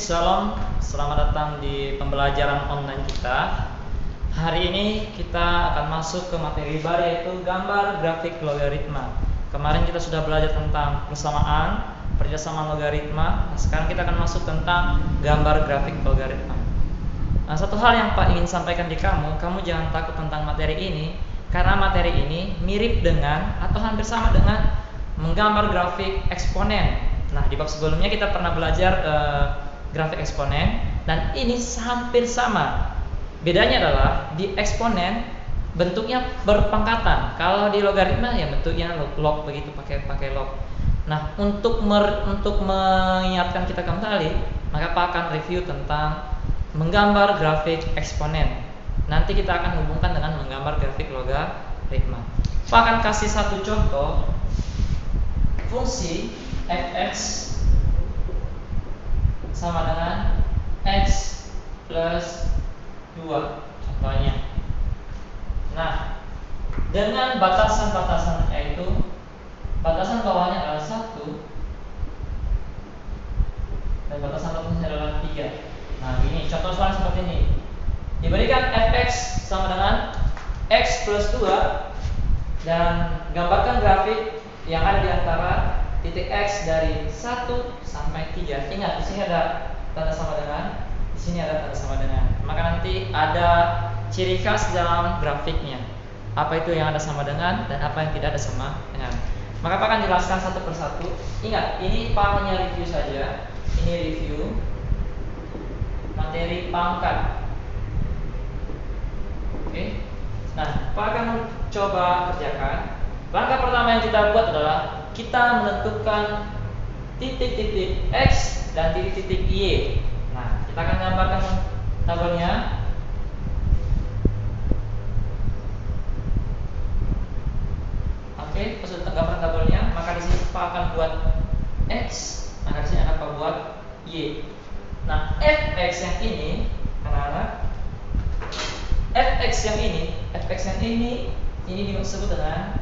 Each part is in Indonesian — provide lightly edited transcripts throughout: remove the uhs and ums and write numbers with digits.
Shalom, selamat datang di pembelajaran online kita. Hari ini kita akan masuk ke materi baru, yaitu gambar grafik logaritma. Kemarin kita sudah belajar tentang persamaan, persamaan logaritma. Nah, sekarang kita akan masuk tentang gambar grafik logaritma. Nah, satu hal yang Pak ingin sampaikan di kamu jangan takut tentang materi ini, karena materi ini mirip dengan atau hampir sama dengan menggambar grafik eksponen. Nah, di bab sebelumnya kita pernah belajar grafik eksponen, dan ini hampir sama. Bedanya adalah di eksponen bentuknya berpangkatan. Kalau di logaritma ya bentuknya log begitu, pakai log. Nah, untuk mengingatkan kita kembali, maka Pak akan review tentang menggambar grafik eksponen. Nanti kita akan hubungkan dengan menggambar grafik logaritma. Pak akan kasih satu contoh fungsi fx sama dengan x plus 2 contohnya. Nah, dengan batasan-batasan, yaitu batasan bawahnya adalah 1 dan batasan atasnya adalah 3. Nah, ini contoh soal seperti ini. Diberikan fx sama dengan x plus 2 dan gambarkan grafik yang ada di antara titik x dari 1 sampai 3. Ingat, di sini ada tanda sama dengan, di sini ada tanda sama dengan. Maka nanti ada ciri khas dalam grafiknya. Apa itu yang ada sama dengan dan apa yang tidak ada sama dengan. Maka Pak akan jelaskan satu persatu. Ingat, ini Pak hanya review saja. Ini review materi pangkat. Oke. Nah, Pak akan coba kerjakan. Langkah pertama yang kita buat adalah kita menentukan titik-titik X dan titik-titik Y. Nah, kita akan gambarkan tabelnya. Oke, pas sudah gambarkan tabelnya, maka di sini Pak akan buat X, maka di sini akan Pak buat Y. Nah, fx yang ini, anak-anak, fx yang ini disebut dengan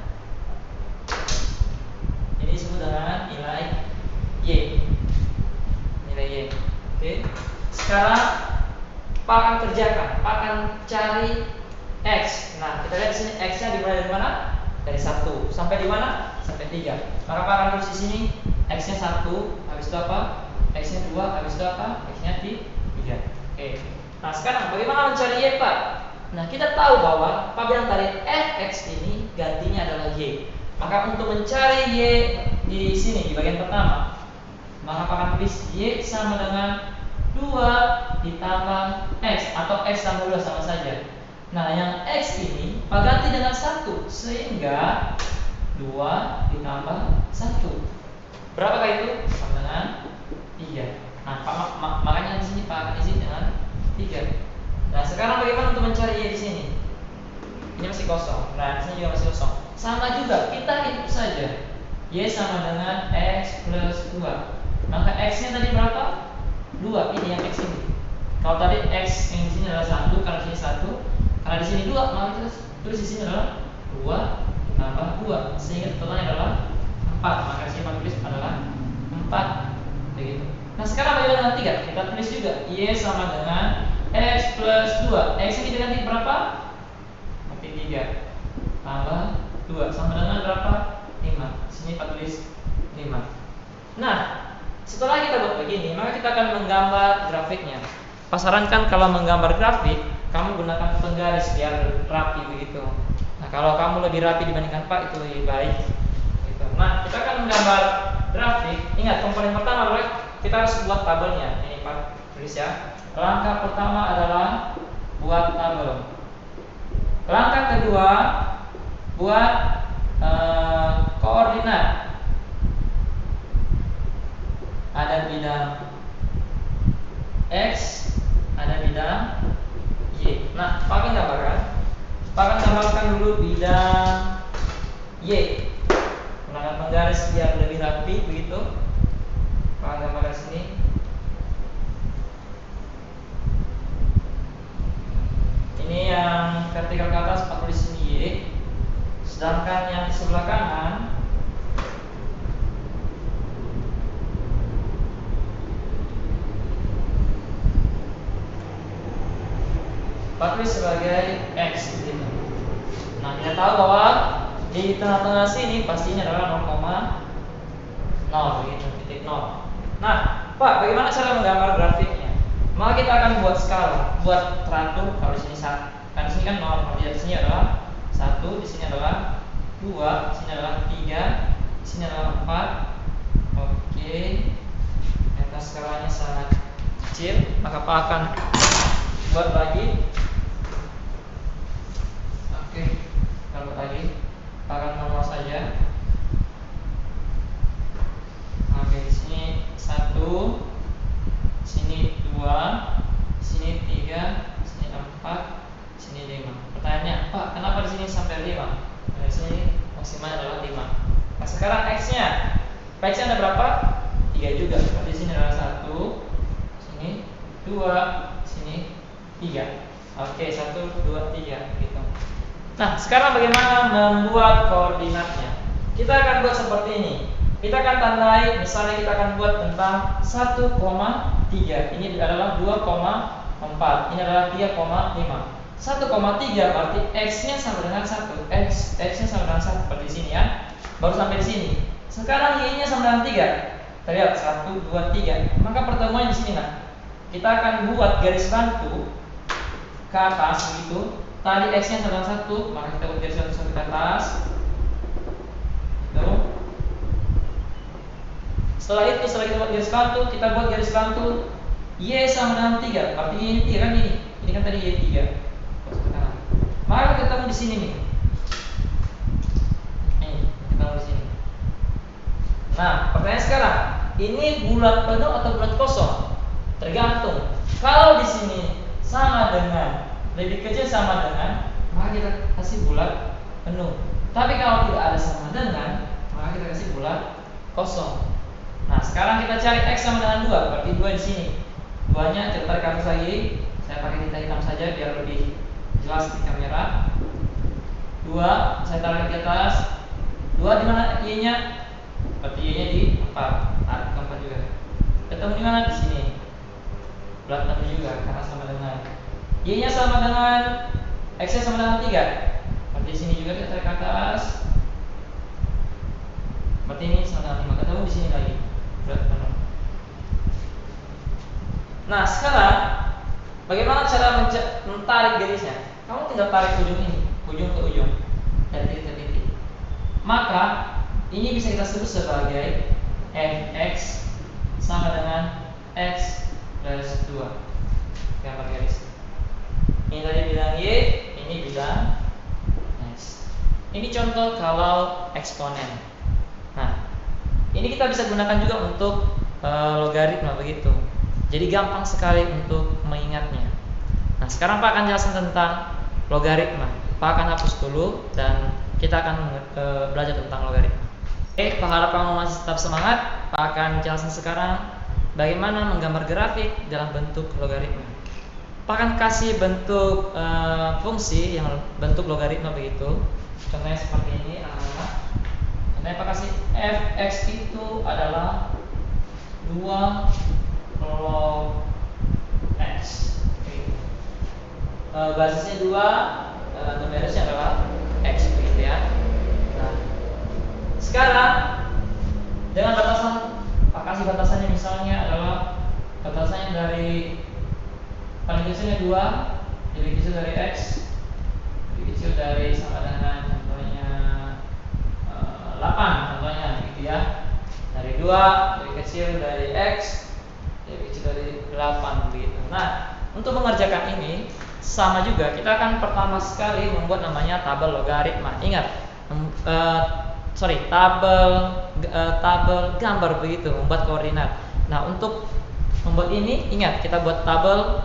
nilai y. Oke. Sekarang Pak akan kerjakan. Pak akan cari x. Nah, kita lihat di sini x-nya dimulai dari mana? Dari 1 sampai di mana? Sampai 3. Maka Pak akan tulis di sini x-nya 1, habis itu apa? X-nya 2, habis itu apa? X-nya 3. Oke. Nah, sekarang bagaimana mencari y, Pak? Nah, kita tahu bahwa Pak bilang tadi fx ini gantinya adalah y. Maka untuk mencari y di sini di bagian pertama, maka Pak akan tulis y sama dengan 2 ditambah x, atau x tambah 2 sama saja. Nah, yang x ini Pak ganti dengan 1, sehingga 2 ditambah 1. Berapakah itu? Sama dengan 3. Nah, makanya di sini Pak akan isi dengan 3. Nah, sekarang bagaimana untuk mencari y di sini? Ini masih kosong. Nah, di sini juga masih kosong. Sama juga, kita input saja. Y sama dengan x plus 2. Maka x-nya tadi berapa? 2. Ini yang x ini. Kalau tadi x yang di sini adalah 1, karena di sini 1, karena di sini 2, maka kita tulis di sini adalah 2 tambah 2, sehingga totalnya adalah 4. Maka di sini Pak tulis adalah 4. Begitu. Nah, sekarang bagaimana dengan 3? Kita tulis juga y sama dengan x plus 2. X-nya kita ganti berapa? Nanti 3 tambah 2 sama dengan berapa? 5. Sini Pak tulis 5. Nah, setelah kita buat begini, maka kita akan menggambar grafiknya. Pak sarankan kalau menggambar grafik, kamu gunakan penggaris biar rapi begitu. Nah, kalau kamu lebih rapi dibandingkan Pak, itu lebih baik. Gitu. Nah, kita akan menggambar grafik. Ingat, komponen pertama kita harus buat tabelnya. Ini Pak tulis ya. Langkah pertama adalah buat tabel. Langkah kedua, buat koordinat. Ada bidang x, ada bidang y. Nah, Pak akan gambarkan. Pak akan gambarkan dulu bidang y. Gunakan penggaris biar lebih rapi begitu. Pak akan gambarkan sini. Ini yang vertikal ke atas Pak tulis sini y. Sedangkan yang di sebelah kanan Pak tulis sebagai X gitu. Nah, kita tahu bahwa di tengah-tengah sini pastinya adalah 0,0 begitu, titik 0. Nah, Pak, bagaimana cara menggambar grafiknya? Maka kita akan buat skala, buat teratur. Kalau di sini kan di sini kan 0, kalau di sini adalah 1, di sini adalah 2, di sini adalah 3, di sini adalah 4. Oke. Karena skalanya sangat kecil, maka Pak akan buat lagi. Oke, kita buat lagi. Pak akan manual saja. Oke, di sini 1, sini 2, sini 3, sini 4, sini 5. Pertanyaannya, Pak, kenapa di sini sampai 5? Nah, di sini maksimal adalah 5. Nah, sekarang X-nya. X-nya ada berapa? 3 juga. Di sini adalah 1, sini 2, sini 3. Oke, 1, 2, 3 gitu. Nah, sekarang bagaimana membuat koordinatnya? Kita akan buat seperti ini. Kita akan tandai, misalnya kita akan buat tentang 1,3. Ini adalah 2,4. Ini adalah 3,5. 1,3 berarti X-nya sama dengan 1. X-nya sama dengan 1 seperti di sini ya. Baru sampai di sini. Sekarang Y-nya sama dengan 3. Kita lihat 1, 2, 3. Maka pertemuan di sini nah. Kita akan buat garis bantu ke atas begitu. Tadi X-nya sama dengan 1, maka kita buat garis bantu ke atas. Itu. Setelah kita buat garis bantu, kita buat garis bantu Y sama dengan 3. Berarti Y ini 3 kan ini. Ini kan tadi Y 3. Maka ketemu di sini nih. Nih, ketemu di sini. Nah, pertanyaan sekarang, ini bulat penuh atau bulat kosong? Tergantung. Kalau di sini sama dengan, lebih kecil sama dengan, maka kita kasih bulat penuh. Tapi kalau tidak ada sama dengan, maka kita kasih bulat kosong. Nah, sekarang kita cari X sama dengan 2, berarti 2 di sini. 2-nya kita tarik ke atas lagi. Saya pakai tinta hitam saja biar lebih jelas di kamera. 2, saya tarik ke atas. 2 di mana Y-nya? Berarti Y-nya di 4. Tarik ke 4 juga. Ketemu di mana? Di sini. Bulat penuh juga karena sama dengan Y-nya sama dengan X-nya sama dengan 3. Berarti di sini juga kita tarik ke atas. Berarti ini sama dengan 5. Ketemu di sini lagi. Bulat penuh. Nah, sekarang bagaimana cara menarik garisnya? Kamu tinggal tarik ujung ini, ujung ke ujung, dari titik ke titik. Maka ini bisa kita sebut sebagai Fx sama dengan X plus 2. Gambar garis. Ini tadi bilang Y, ini bilang X. Ini contoh kalau eksponen. Nah, ini kita bisa gunakan juga untuk logaritma begitu. Jadi gampang sekali untuk mengingatnya. Nah, sekarang Pak akan jelaskan tentang logaritma. Pak akan hapus dulu dan kita akan belajar tentang logaritma. Oke, Pak harap kamu masih tetap semangat. Pak akan jelaskan sekarang bagaimana menggambar grafik dalam bentuk logaritma. Pak akan kasih bentuk fungsi yang bentuk logaritma begitu. Contohnya seperti ini, anak-anak. Contohnya Pak kasih Fx itu adalah 2 log X. Basisnya 2, numerusnya adalah X begitu ya. Nah, sekarang dengan batasan, Pak kasih batasannya misalnya adalah batasannya dari paling kecilnya 2, lebih kecil dari X, lebih kecil dari sama dengan contohnya 8 contohnya gitu ya. Dari 2 lebih kecil dari X, lebih kecil dari 8 begitu. Nah, untuk mengerjakan ini sama juga kita akan pertama sekali membuat namanya tabel logaritma. Ingat, tabel gambar begitu, membuat koordinat. Nah, untuk membuat ini ingat kita buat tabel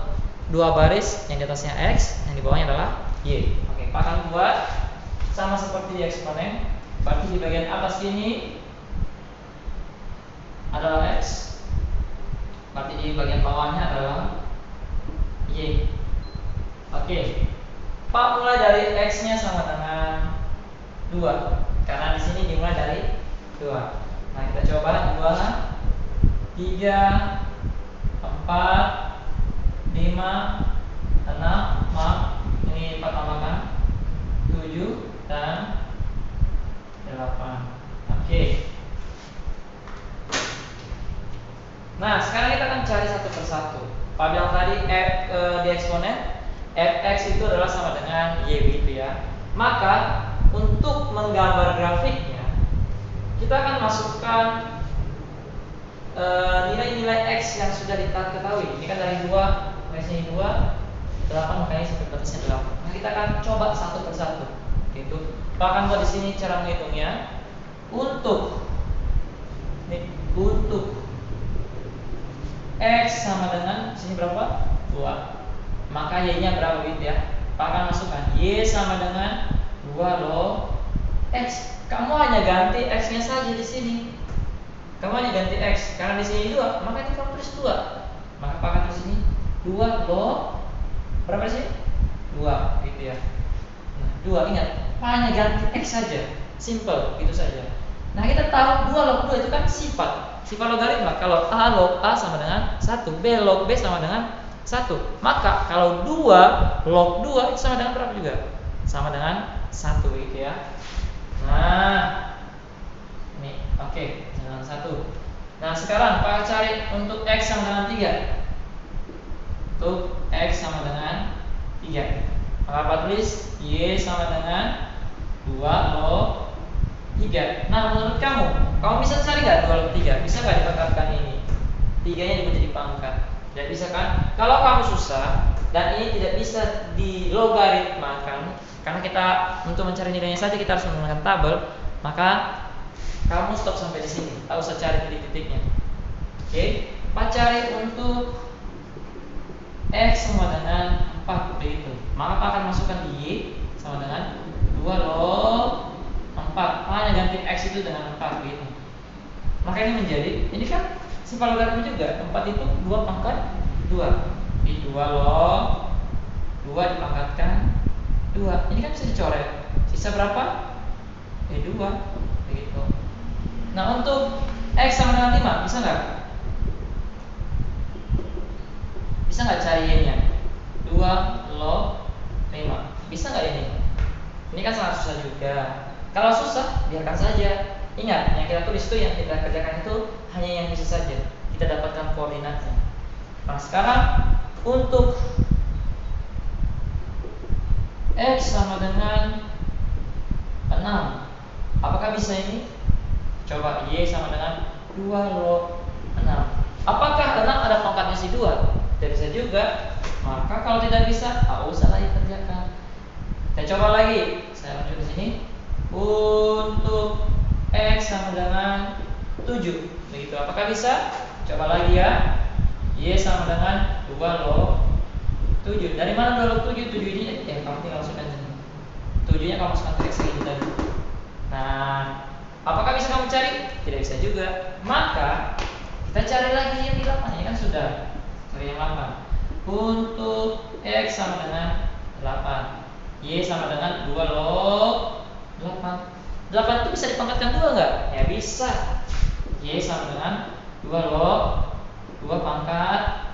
2 baris, yang di atasnya X, yang di bawahnya adalah Y. Oke, Pak akan buat sama seperti di eksponen. Berarti di bagian atas ini adalah X, berarti di bagian bawahnya adalah Y. Oke, Pak mulai dari X-nya sama dengan 2, karena di sini dimulai dari 2. Nah, kita coba 2, 3, 4, 5, 6, per satu. Pak bilang tadi di eksponen fx itu adalah sama dengan y begitu ya. Maka untuk menggambar grafiknya kita akan masukkan nilai-nilai x yang sudah kita ketahui. Ini kan dari 2, x-nya 2, 8 makanya sampai batasnya 8. Nah, kita akan coba satu per satu. Gitu. Pak akan buat di sini cara menghitungnya. Untuk x sama dengan sini berapa? 2. Maka y-nya berapa gitu ya? Pak akan masukkan y sama dengan 2 log x. Kamu hanya ganti x-nya saja di sini. Kamu hanya ganti x karena di sini 2, maka ini kamu tulis 2. Maka Pak akan tulis sini 2 log berapa sih? 2 gitu ya. Nah, 2 ingat, Pak hanya ganti x saja. Simple gitu saja. Nah, kita tahu 2 log 2 itu kan sifat logaritma. Kalau a log a sama dengan 1, b log b sama dengan 1. Maka kalau 2 log 2 itu sama dengan berapa juga? Sama dengan 1 gitu ya. Nah, ini oke, dengan 1. Nah, sekarang Pak cari untuk x sama dengan 3. Untuk x sama dengan 3. Maka Pak tulis y sama dengan 2 log 3. Nah, menurut kamu bisa cari nggak 2 log 3? Bisa nggak dipangkatkan ini? 3-nya juga jadi pangkat. Tidak bisa kan? Kalau kamu susah dan ini tidak bisa dilogaritmakan, karena kita untuk mencari nilainya saja kita harus menggunakan tabel, maka kamu stop sampai di sini. Tak usah cari titik-titiknya. Oke? Pak cari untuk x sama dengan 4 begitu. Maka Pak akan masukkan y sama dengan 2 log 4. Hanya ganti x itu dengan 4 begitu. Maka ini menjadi, ini kan sifat logaritma juga. 4 itu 2 pangkat 2. Di 2 log 2 dipangkatkan 2. Ini kan bisa dicoret. Sisa berapa? 2 begitu. Nah, untuk x sama dengan 5 bisa nggak? Bisa nggak cari y-nya? 2 log 5. Bisa nggak ini? Ini kan sangat susah juga. Kalau susah, biarkan saja. Ingat, yang kita tulis itu, yang kita kerjakan itu hanya yang bisa saja. Kita dapatkan koordinatnya. Nah, sekarang untuk x sama dengan 6. Apakah bisa ini? Coba y sama dengan 2 log 6. Apakah 6 ada pangkatnya si 2? Tidak bisa juga. Maka kalau tidak bisa, tak usah lagi kerjakan. Saya coba lagi. Saya lanjut di sini. Untuk x sama dengan 7. Begitu. Apakah bisa? Coba lagi ya. Y sama dengan 2 log 7. Dari mana 2 log 7? 7 ini kamu tinggal masukkan sini. 7-nya kamu masukkan ke x ini tadi. Nah, apakah bisa kamu cari? Tidak bisa juga. Maka kita cari lagi yang di 8. Ini kan sudah. Cari yang 8. Untuk x sama dengan 8. Y sama dengan 2 log 8. 8 itu bisa dipangkatkan 2 enggak? Ya bisa. Y sama dengan 2 log 2 pangkat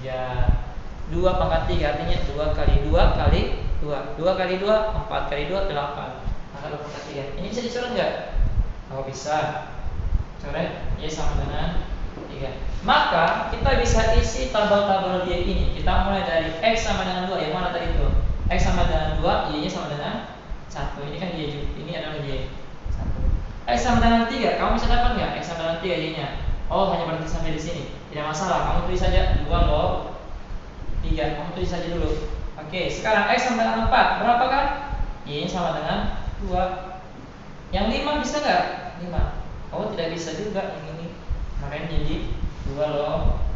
3. 2 pangkat 3 artinya 2 kali 2 kali 2. 2 kali 2, 4 kali 2, 8. Maka 2 pangkat 3. Ini bisa dicoret enggak? Oh, bisa. Coret Y sama dengan 3. Maka kita bisa isi tabel-tabel Y ini. Kita mulai dari x sama dengan 2. Yang mana tadi itu? X sama dengan 2, Y-nya sama dengan 1. Ini kan Y juga. Ini adalah Y. 1. X sama dengan 3. Kamu bisa dapat nggak? X sama dengan 3 Y-nya. Oh, hanya berhenti sampai di sini. Tidak masalah. Kamu tulis saja 2 log 3. Kamu tulis saja dulu. Oke, sekarang X sama dengan 4. Berapa kan? Y-nya sama dengan 2. Yang 5 bisa nggak? 5. Oh, tidak bisa juga yang ini. Makanya jadi 2 log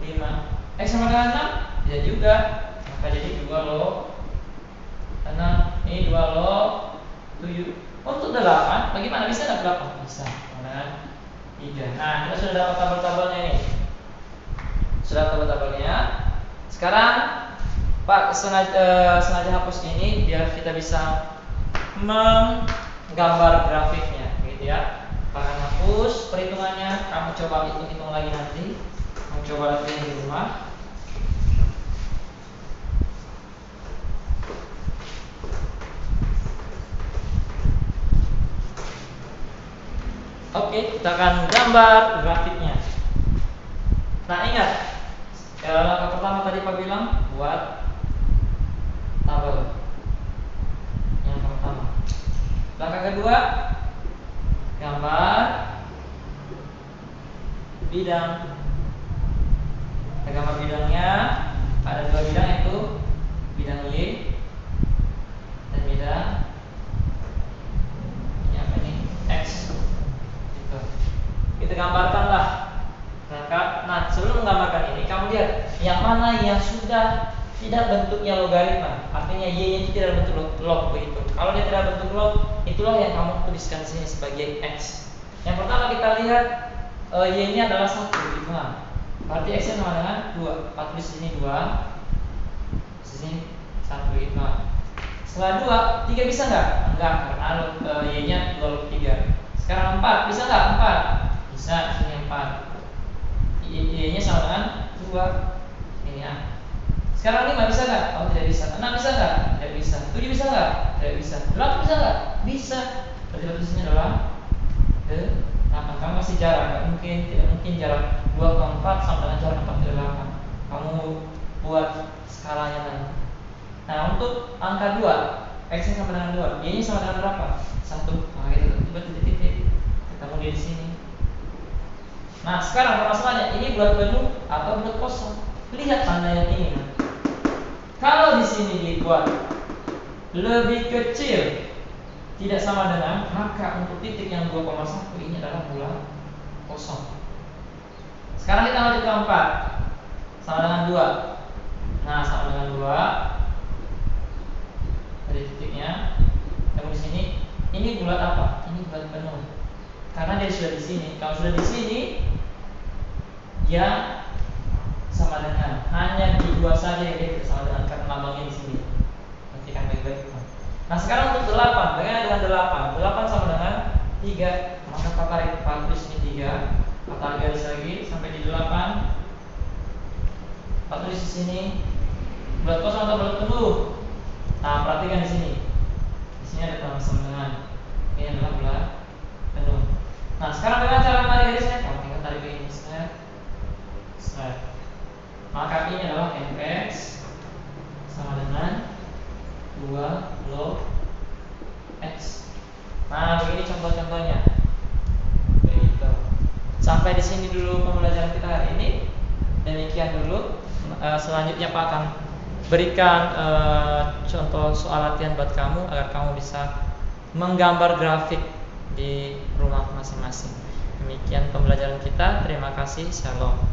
5. X sama dengan 6? Tidak juga. Maka jadi 2 log 6. Ini 2 log 7. Untuk 8, bagaimana? Bisa nggak 8? Bisa. Dengan 3. Nah, kita sudah dapat tabel-tabelnya nih. Sudah tabel-tabelnya. Sekarang Pak sengaja hapus ini biar kita bisa menggambar grafiknya, gitu ya. Pak akan hapus perhitungannya. Kamu coba hitung-hitung lagi nanti. Kamu coba latihan di rumah. Oke, kita akan gambar grafiknya. Nah, ingat, pertama tadi Pak bilang buat tabel. Yang pertama. Langkah kedua, gambar bidang. Gambar bidangnya ada dua bidang, yaitu bidang Y dan bidang ini apa ini? X. Gitu. Kita gambarkanlah. Nah, sebelum menggambarkan ini, kamu lihat yang mana yang sudah tidak bentuknya logaritma, artinya y-nya itu tidak bentuk log begitu. Kalau dia tidak bentuk log, itulah yang kamu tuliskan sini sebagai x. Yang pertama kita lihat y-nya adalah 1 gitu. Nah, berarti x-nya sama dengan 2. Kita tulis sini 2, sini 1 gitu. Nah, setelah 2, 3 bisa nggak? Enggak, karena y-nya 2 log 3. Sekarang 4, bisa nggak? 4 bisa, sini 4. Y-nya sama dengan 2 ini ya. Sekarang 5 bisa nggak? Oh, tidak bisa. 6 bisa nggak? Tidak bisa. 7 bisa nggak? Tidak bisa. 8 bisa nggak? Bisa. Berarti posisinya adalah ke 8. Kamu masih jarak, nggak mungkin, tidak mungkin jarak 2 ke 4 sama dengan jarak 4 ke 8. Kamu buat skalanya nanti. Nah, untuk angka 2, x-nya sama dengan 2, y-nya sama dengan berapa? 1. Nah, itu tiba titik-titik ketemu di sini. Nah, sekarang permasalahannya, ini bulat penuh atau bulat kosong? Lihat tanda yang ini. Kalau di sini dibuat lebih kecil, tidak sama dengan, maka untuk titik yang 2,1 ini adalah bulat kosong. Sekarang kita lanjut ke 4, sama dengan 2. Nah, sama dengan 2 dari titiknya. Kamu di sini, ini bulat apa? Ini bulat penuh. Karena dia sudah di sini. Kalau sudah di sini, dia sama dengan, hanya di 2 saja yang dia sama dengan, karena lambangnya di sini. Perhatikan baik-baik. Nah, sekarang untuk 8, bagaimana dengan 8? 8 sama dengan 3. Maka kita tarik tulis ini 3. Kita tarik garis lagi sampai di 8. Kita tulis di sini bulat kosong atau bulat penuh. Nah, perhatikan di sini. Di sini ada tambah sama dengan, ini adalah bulat penuh. Nah, sekarang bagaimana cara menarik garisnya? Kamu tinggal tarik ke ini, set. Maka ini adalah fx sama dengan 2 log x. Nah, begini contoh-contohnya. Begitu. Sampai di sini dulu pembelajaran kita hari ini. Demikian dulu. Selanjutnya Pak akan berikan contoh soal latihan buat kamu agar kamu bisa menggambar grafik di rumah masing-masing. Demikian pembelajaran kita. Terima kasih. Shalom.